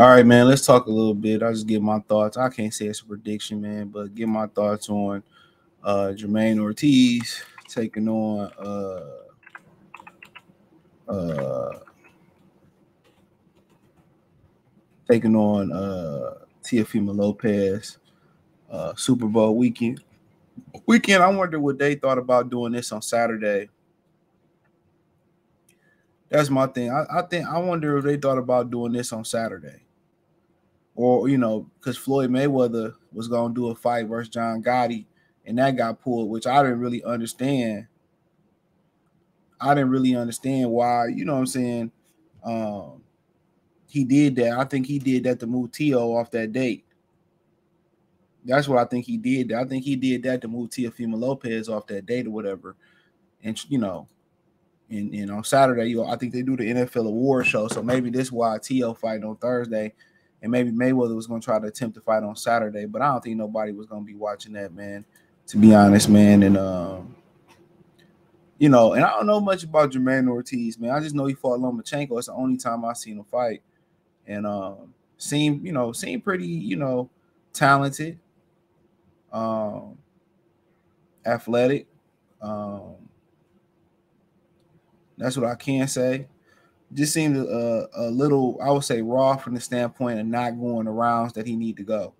All right, man. Let's talk a little bit. I'll just give my thoughts. I can't say it's a prediction, man, but give my thoughts on Jamaine Ortiz taking on uh Teofimo Lopez Super Bowl weekend. I wonder what they thought about doing this on Saturday. That's my thing. I wonder if they thought about doing this on Saturday. Or, because Floyd Mayweather was gonna do a fight versus John Gotti, and that got pulled, which I didn't really understand. I didn't really understand why, you know what I'm saying? Um, he did that. I think he did that to move Tio off that date. That's what I think he did. I think he did that to move Teofimo Lopez off that date or whatever. And and on Saturday, I think they do the NFL award show. So maybe this is why Tio fighting on Thursday, and maybe Mayweather was going to try to attempt to fight on Saturday. But I don't think nobody was going to be watching that, man. To be honest, man. And and I don't know much about Jamaine Ortiz, man. I just know he fought Lomachenko. It's the only time I've seen him fight, and seemed pretty, talented, athletic. That's what I can say. Just seemed a little, I would say, raw from the standpoint of not going the rounds that he need to go.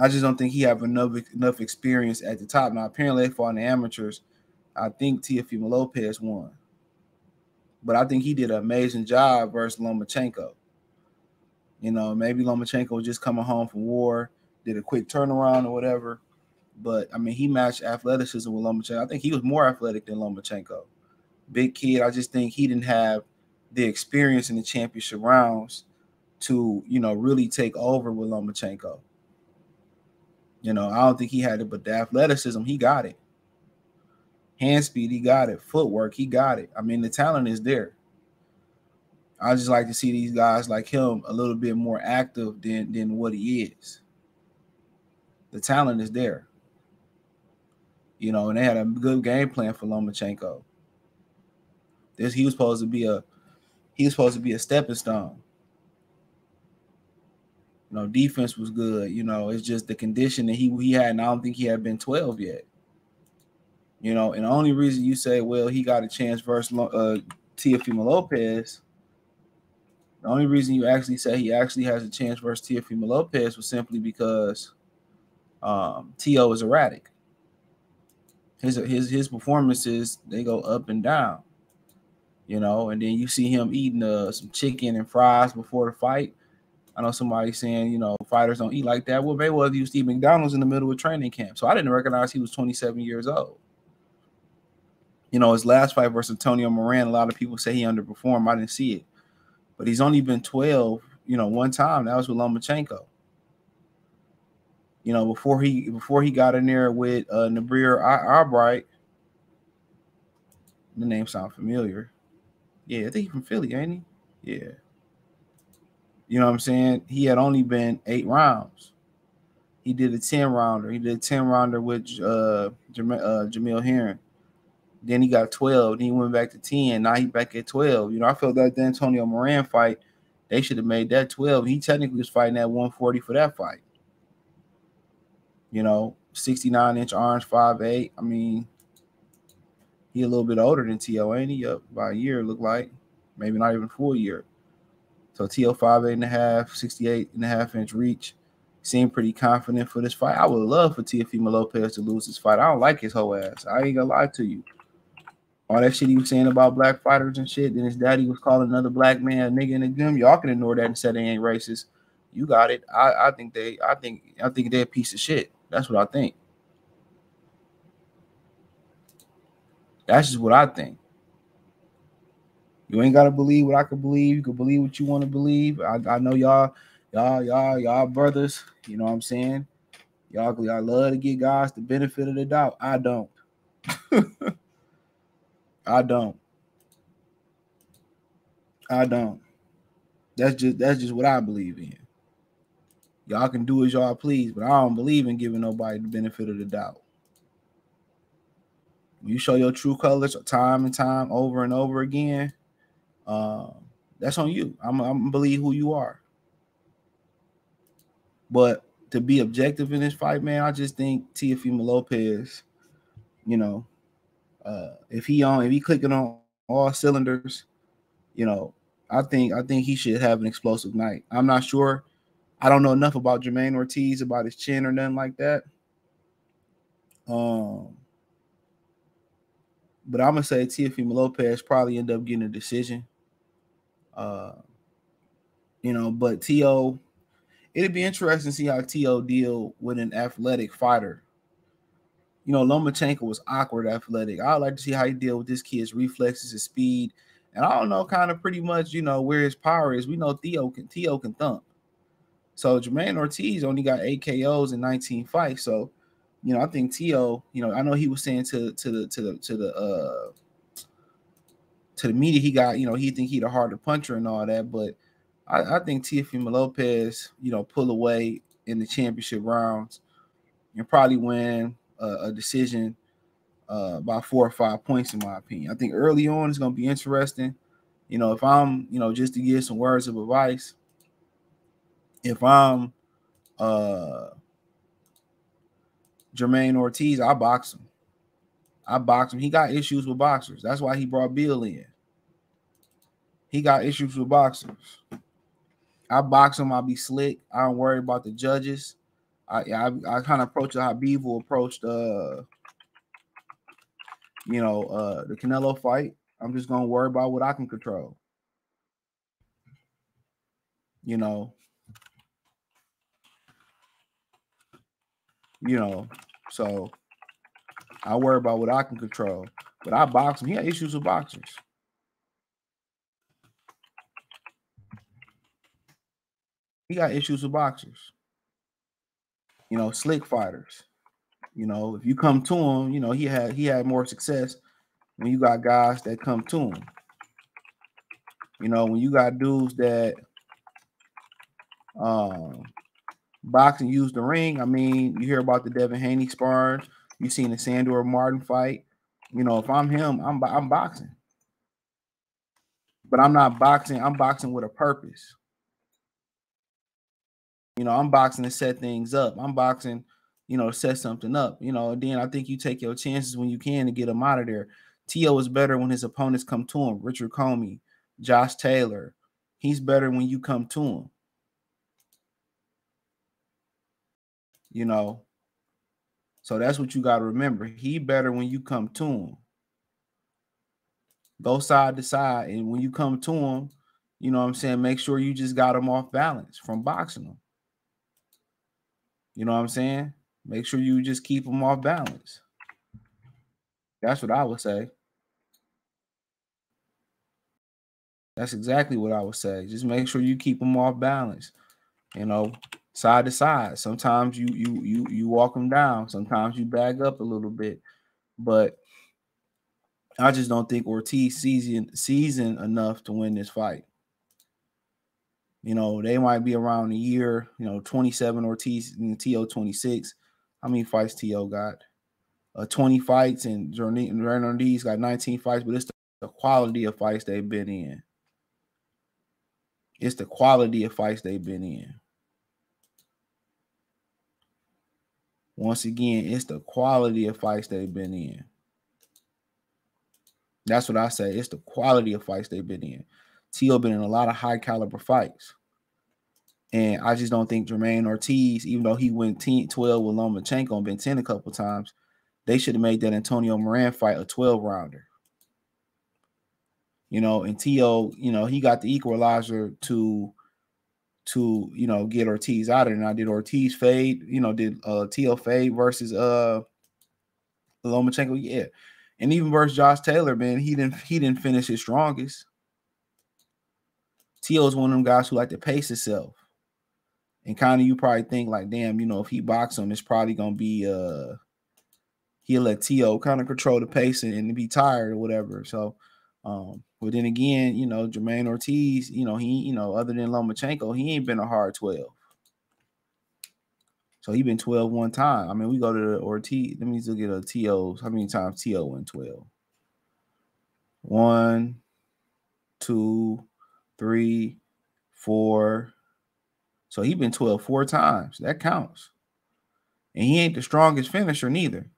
I just don't think he have enough experience at the top. Now, apparently, they fought in the amateurs. I think Teofimo Lopez won, but I think he did an amazing job versus Lomachenko. Maybe Lomachenko was just coming home from war, did a quick turnaround or whatever. But I mean, he matched athleticism with Lomachenko. I think he was more athletic than Lomachenko. Big kid. I just think he didn't have the experience in the championship rounds to, really take over with Lomachenko. I don't think he had it, but the athleticism, he got it. Hand speed, he got it. Footwork, he got it. I mean, the talent is there. I just like to see these guys like him a little bit more active than what he is. The talent is there. And they had a good game plan for Lomachenko. He was supposed to be a stepping stone. Defense was good. It's just the condition that he had, and I don't think he had been 12 yet. And the only reason you say, well, he got a chance versus Teofimo Lopez, the only reason you actually say he actually has a chance versus Teofimo Lopez was simply because Tio is erratic. His performances, they go up and down. And then you see him eating some chicken and fries before the fight. I know somebody saying, fighters don't eat like that. Well, Mayweather used to eat McDonald's in the middle of training camp. So I didn't recognize he was 27 years old. His last fight versus Antonio Moran, a lot of people say he underperformed. I didn't see it. But he's only been 12, one time. That was with Lomachenko. Before he got in there with Nabrir Albright. The name sounds familiar. Yeah, I think he's from Philly, ain't he? Yeah. You know what I'm saying? He had only been 8 rounds. He did a 10-rounder. He did a 10-rounder with Jamil Heron. Then he got 12. Then he went back to 10. Now he's back at 12. I felt that the Antonio Moran fight, they should have made that 12. He technically was fighting at 140 for that fight. 69-inch arms, 5'8". I mean, he a little bit older than T.O., ain't he? Up by a year, look like. Maybe not even full year. So T.O. 5'8.5", 68.5-inch reach. Seemed pretty confident for this fight. I would love for Teofimo Lopez to lose this fight. I don't like his whole ass. I ain't gonna lie to you. All that shit he was saying about black fighters and shit. Then his daddy was calling another black man a nigga in the gym. Y'all can ignore that and say they ain't racist. You got it. I think they're a piece of shit. That's what I think. That's just what I think. You ain't gotta believe what I could believe. You can believe what you want to believe. I know y'all brothers. You know what I'm saying? Y'all love to give guys the benefit of the doubt. I don't. I don't. That's just what I believe in. Y'all can do as y'all please, but I don't believe in giving nobody the benefit of the doubt. When you show your true colors time and time over and over again, That's on you. I'm gonna believe who you are. But to be objective in this fight, man, I just think Teofimo Lopez, you know, if he clicking on all cylinders, you know, I think he should have an explosive night. I'm not sure. I don't know enough about Jamaine Ortiz, about his chin or nothing like that. But I'm gonna say Teofimo Lopez probably end up getting a decision. But T.O., it'd be interesting to see how T.O. deal with an athletic fighter. Lomachenko was awkward athletic. I'd like to see how he deal with this kid's reflexes, his speed, and I don't know kind of pretty much, where his power is. We know T.O. can thump. So Jamaine Ortiz only got 8 KOs in 19 fights. So, I think T.O., I know he was saying to the media he got, he think he the harder puncher and all that, but I think Teofimo Lopez, pull away in the championship rounds and probably win a decision by 4 or 5 points, in my opinion. I think early on it's going to be interesting. If I'm, just to give some words of advice, if I'm Jamaine Ortiz, I box him. He got issues with boxers. That's why he brought Bill in. He got issues with boxers. I box him. I'll be slick. I don't worry about the judges. I kind of approach it how Beaver approached the Canelo fight. I'm just gonna worry about what I can control. So I worry about what I can control. But I box him. He had issues with boxers. He got issues with boxers. Slick fighters. If you come to him, he had more success when you got guys that come to him. When you got dudes that box and use the ring. I mean, you hear about the Devin Haney sparring. You seen the Sandor Martin fight. If I'm him, I'm boxing. But I'm not boxing. I'm boxing with a purpose. I'm boxing to set things up. I'm boxing, to set something up. And then I think you take your chances when you can to get him out of there. T.O. is better when his opponents come to him. Richard Comey, Josh Taylor. He's better when you come to him. So that's what you got to remember. He better when you come to him. Go side to side. And when you come to him, make sure you just got him off balance from boxing him. You know what I'm saying? Make sure you just keep him off balance. That's what I would say. That's exactly what I would say. Just make sure you keep him off balance. Side to side. Sometimes you walk him down. Sometimes you bag up a little bit. But I just don't think Ortiz seasoned enough to win this fight. They might be around a year, 27 Ortiz and T.O. 26. How many fights T.O. got? 20 fights, and Ortiz got 19 fights, but it's the quality of fights they've been in. It's the quality of fights they've been in. Once again, it's the quality of fights they've been in. That's what I say. It's the quality of fights they've been in. T.O. been in a lot of high caliber fights. And I just don't think Jamaine Ortiz, even though he went 12 with Lomachenko and been 10 a couple times, they should have made that Antonio Moran fight a 12-rounder. And T.O., he got the equalizer to get Ortiz out of it. And I did Ortiz fade, did T.O. fade versus Lomachenko, yeah. And even versus Josh Taylor, man, he didn't finish his strongest. T.O. is one of them guys who like to pace himself. And kind of you probably think like, damn, if he box him, it's probably gonna be he'll let T.O. kind of control the pace and be tired or whatever. So but then again, Jamaine Ortiz, he, other than Lomachenko, he ain't been a hard 12. So he been 12 one time. I mean, we go to the Ortiz. Let me look at a T.O.'s. How many times T.O. went 12? 1, 2, 3, 4. So he been 12 4 times. That counts. And he ain't the strongest finisher neither.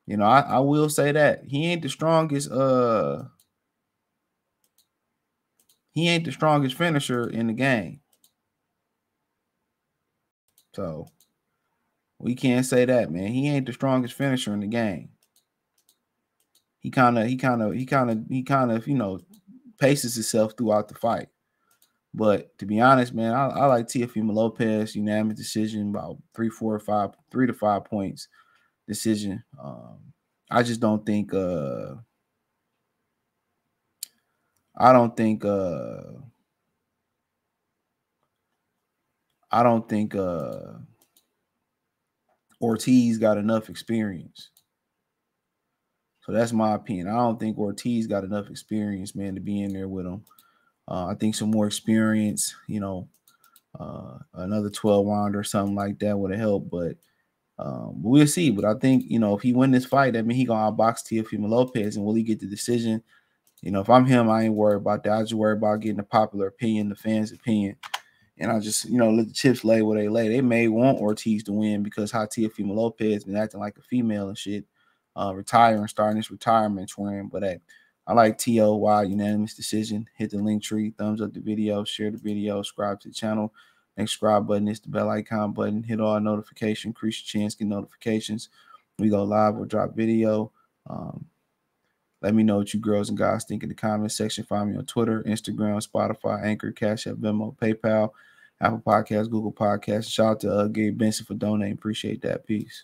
You know, I will say that. He ain't the strongest finisher in the game. So we can't say that, man. He ain't the strongest finisher in the game. He kind of, you know, paces himself throughout the fight. But to be honest, man, I like Teofimo Lopez, unanimous decision, about 3 to 5 points decision. I just don't think I don't think Ortiz got enough experience. So that's my opinion. I don't think Ortiz got enough experience, man, to be in there with him. I think some more experience, you know, another 12 round or something like that would have helped. But we'll see. But I think, you know, if he win this fight, I mean, he gonna outbox Teofimo Lopez, and will he get the decision? You know, if I'm him, I ain't worried about that. I just worry about getting the popular opinion, the fans' opinion. And I just, you know, let the chips lay where they lay. They may want Ortiz to win because how Teofimo Lopez been acting like a female and shit, retiring, starting this retirement trend. But hey, I like TOY, unanimous decision. Hit the link tree, thumbs up the video, share the video, subscribe to the channel. Next subscribe button is the bell icon button. Hit all notifications, increase your chance, get notifications. We go live or drop video. Let me know what you girls and guys think in the comment section. Find me on Twitter, Instagram, Spotify, Anchor, Cash App, Venmo, PayPal, Apple Podcasts, Google Podcasts. Shout out to Gabe Benson for donating. Appreciate that. Peace.